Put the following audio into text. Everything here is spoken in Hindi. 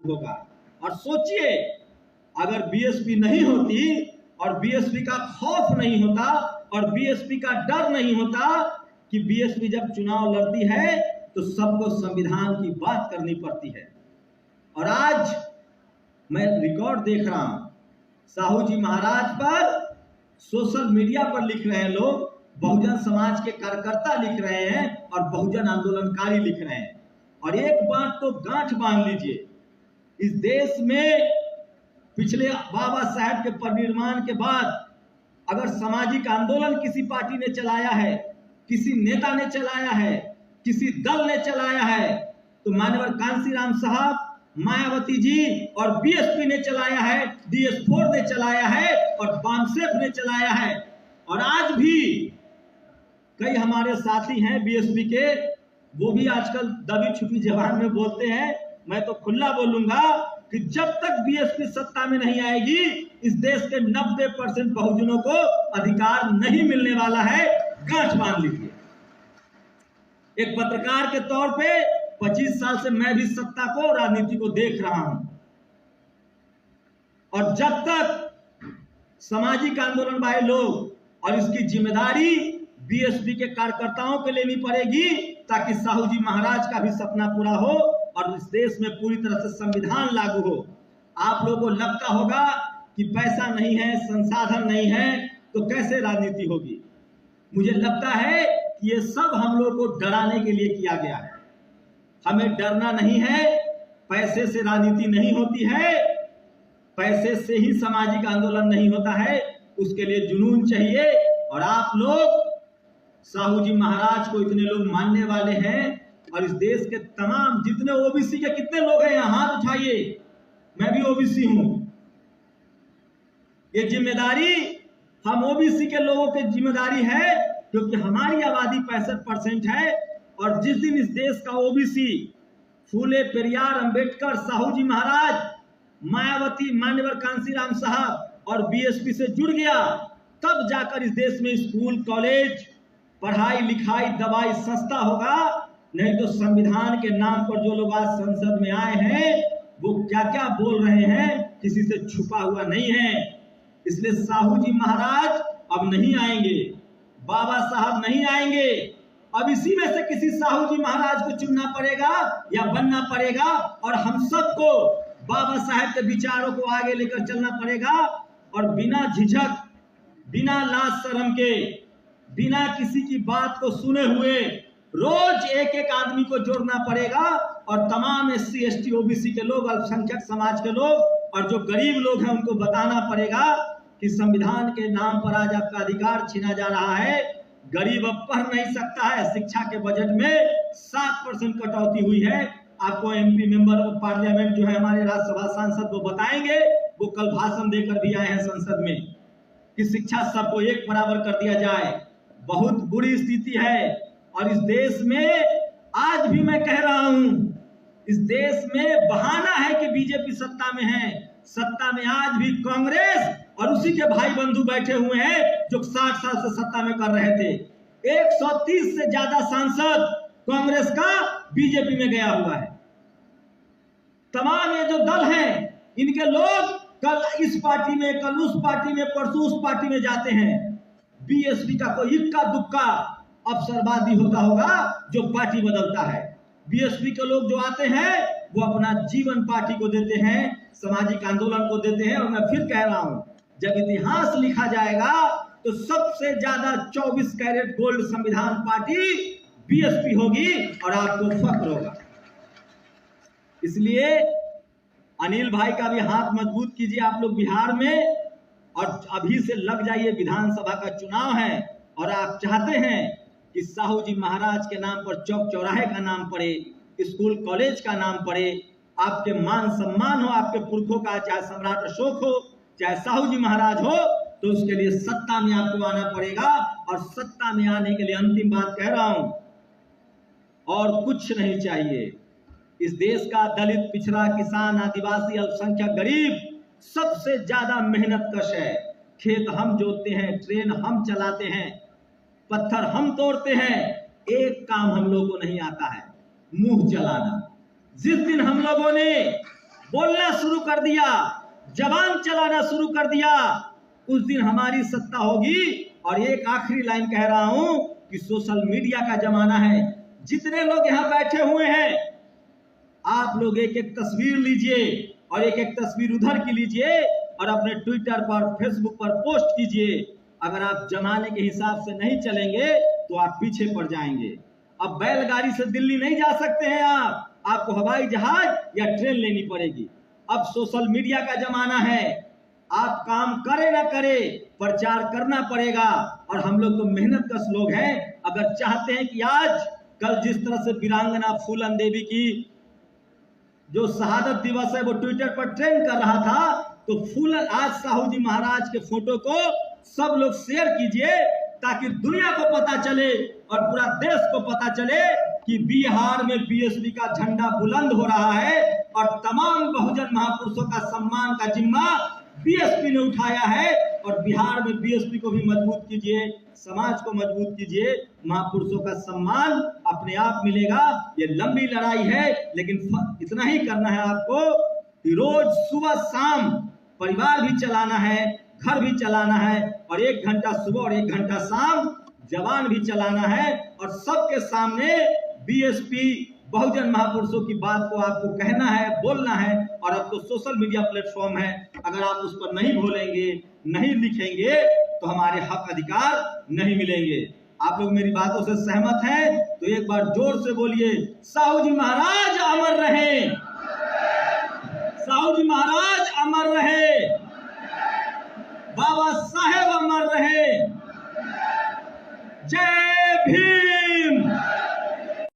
होगा। और सोचिए, अगर बीएसपी नहीं होती और बीएसपी का खौफ नहीं होता और बीएसपी का डर नहीं होता कि बीएसपी जब चुनाव लड़ती है तो सबको संविधान की बात करनी पड़ती है। और आज मैं रिकॉर्ड देख रहा हूं, साहू जी महाराज पर सोशल मीडिया पर लिख रहे हैं लोग, बहुजन समाज के कार्यकर्ता लिख रहे हैं और बहुजन आंदोलनकारी लिख रहे हैं। और एक बात तो गांठ बांध लीजिए, इस देश में पिछले बाबा साहेब के परिनिर्वाण के बाद अगर सामाजिक आंदोलन किसी पार्टी ने चलाया है, किसी नेता ने चलाया है, किसी दल ने चलाया है, तो माननीय कांशीराम साहब, मायावती जी और बीएसपी ने चलाया है, DS4 ने चलाया है और बामसेफ ने चलाया है। और आज भी कई हमारे साथी हैं बीएसपी के, वो भी आजकल दबी छुपी जबान में बोलते हैं। मैं तो खुला बोलूंगा कि जब तक बीएसपी सत्ता में नहीं आएगी, इस देश के 90% बहुजनों को अधिकार नहीं मिलने वाला है। गांठ बांध लीजिए। एक पत्रकार के तौर पे 25 साल से मैं भी सत्ता को, राजनीति को देख रहा हूं, और जब तक सामाजिक आंदोलन वाले लोग, और इसकी जिम्मेदारी बीएसपी के कार्यकर्ताओं को लेनी पड़ेगी ताकि साहू जी महाराज का भी सपना पूरा हो और इस देश में पूरी तरह से संविधान लागू हो। आप लोगों को लगता होगा कि पैसा नहीं है, संसाधन नहीं है, तो कैसे राजनीति होगी। मुझे लगता है कि ये सब हम लोग को डराने के लिए किया गया है। हमें डरना नहीं है, पैसे से राजनीति नहीं होती है, पैसे से ही सामाजिक आंदोलन नहीं होता है, उसके लिए जुनून चाहिए। और आप लोग साहू जी महाराज को इतने लोग मानने वाले हैं, और इस देश के तमाम जितने ओबीसी के कितने लोग हैं यहाँ हाथ उठाइए, मैं भी ओबीसी हूं। ये जिम्मेदारी हम ओबीसी के लोगों की जिम्मेदारी है, क्योंकि हमारी आबादी 65% है। और जिस दिन इस देश का ओबीसी फूले, पेरियार, अंबेडकर, साहू जी महाराज, मायावती, मान्यवर कांशीराम साहब और बीएसपी से जुड़ गया, तब जाकर इस देश में स्कूल, कॉलेज, पढ़ाई लिखाई, दवाई सस्ता होगा। नहीं तो संविधान के नाम पर जो लोग आज संसद में आए हैं वो क्या क्या बोल रहे हैं, किसी से छुपा हुआ नहीं है। इसलिए साहू जी महाराज अब नहीं आएंगे, बाबा साहब नहीं आएंगे। अब इसी में से किसी साहू जी महाराज को चुनना पड़ेगा या बनना पड़ेगा, और हम सबको बाबा साहब के विचारों को आगे लेकर चलना पड़ेगा। और बिना झिझक, बिना लाज शर्म के, बिना किसी की बात को सुने हुए रोज एक एक आदमी को जोड़ना पड़ेगा। और तमाम SC ST OBC के लोग, अल्पसंख्यक समाज के लोग और जो गरीब लोग हैं उनको बताना पड़ेगा कि संविधान के नाम पर आज आपका अधिकार छीना जा रहा है। गरीब अब पढ़ नहीं सकता है, शिक्षा के बजट में 7% कटौती हुई है। आपको MP मेंबर ऑफ पार्लियामेंट जो है हमारे राज्यसभा सांसद वो बताएंगे, वो कल भाषण देकर भी आए हैं संसद में कि शिक्षा सबको एक बराबर कर दिया जाए। बहुत बुरी स्थिति है। और इस देश में आज भी मैं कह रहा हूं, इस देश में बहाना है कि बीजेपी सत्ता में है, सत्ता में आज भी कांग्रेस और उसी के भाई बंधु बैठे हुए हैं जो 60 साल से सत्ता में कर रहे थे। 130 से ज्यादा सांसद कांग्रेस का बीजेपी में गया हुआ है। तमाम ये जो दल हैं, इनके लोग कल इस पार्टी में, कल उस पार्टी में, परसों उस पार्टी में जाते हैं। बीएसपी का कोई इक्का दुक्का अवसरवादी होता होगा जो पार्टी बदलता है। बीएसपी के लोग जो आते हैं वो अपना जीवन पार्टी को देते हैं, सामाजिक आंदोलन को देते हैं। और मैं फिर कह रहा हूं, जब इतिहास लिखा जाएगा तो सबसे ज्यादा 24 कैरेट गोल्ड संविधान पार्टी बीएसपी होगी और आपको फख्र होगा। इसलिए अनिल भाई का भी हाथ मजबूत कीजिए आप लोग बिहार में, और अभी से लग जाइए। विधानसभा का चुनाव है और आप चाहते हैं कि साहू जी महाराज के नाम पर चौक चौराहे का नाम पड़े, स्कूल कॉलेज का नाम पड़े, आपके मान सम्मान हो आपके पुरखों का, चाहे सम्राट अशोक हो, चाहे साहू जी महाराज हो, तो उसके लिए सत्ता में आपको आना पड़ेगा। और सत्ता में आने के लिए अंतिम बात कह रहा हूं, और कुछ नहीं चाहिए। इस देश का दलित, पिछड़ा, किसान, आदिवासी, अल्पसंख्यक, गरीब सबसे ज्यादा मेहनत कश है। खेत हम जोतते हैं, ट्रेन हम चलाते हैं, पत्थर हम तोड़ते हैं। एक काम हम लोगों को नहीं आता है, मुंह चलाना। जिस दिन हम लोगों ने बोलना शुरू कर दिया, जबान चलाना शुरू कर दिया, उस दिन हमारी सत्ता होगी। और एक आखिरी लाइन कह रहा हूं कि सोशल मीडिया का जमाना है। जितने लोग यहां बैठे हुए हैं, आप लोग एक एक तस्वीर लीजिए और एक एक तस्वीर उधर की लीजिए और अपने ट्विटर पर, फेसबुक पर पोस्ट कीजिए। अगर आप जमाने के हिसाब से नहीं चलेंगे तो आप पीछे पड़ जाएंगे। अब बैलगाड़ी से दिल्ली नहीं जा सकते हैं आपको हवाई जहाज या ट्रेन लेनी पड़ेगी। अब सोशल मीडिया का जमाना है, आप काम करे ना करे, प्रचार करना पड़ेगा। और हम लोग तो मेहनत कश लोग हैं। अगर चाहते हैं कि आज कल जिस तरह से वीरांगना फूलन देवी की जो शहादत दिवस है वो ट्विटर पर ट्रेंड कर रहा था, तो फूलन आज साहू जी महाराज के फोटो को सब लोग शेयर कीजिए ताकि दुनिया को पता चले और पूरा देश को पता चले कि बिहार में बीएसपी का झंडा बुलंद हो रहा है और तमाम बहुजन महापुरुषों का सम्मान का जिम्मा बीएसपी ने उठाया है। और बिहार में बीएसपी को भी मजबूत कीजिए, समाज को मजबूत कीजिए, महापुरुषों का सम्मान अपने आप मिलेगा। ये लंबी लड़ाई है, लेकिन इतना ही करना है आपको कि रोज सुबह शाम परिवार भी चलाना है, घर भी चलाना है, और 1 घंटा सुबह और 1 घंटा शाम जवान भी चलाना है। और सबके सामने बीएसपी बहुजन महापुरुषों की बात को आपको कहना है, बोलना है। और अब तो सोशल मीडिया प्लेटफॉर्म है, अगर आप उस पर नहीं बोलेंगे, नहीं लिखेंगे, तो हमारे हक अधिकार नहीं मिलेंगे। आप लोग मेरी बातों से सहमत हैं तो एक बार जोर से बोलिए, साहू जी महाराज अमर रहे, साहू जी महाराज अमर रहे, बाबा साहेब अमर रहे। जय भीम।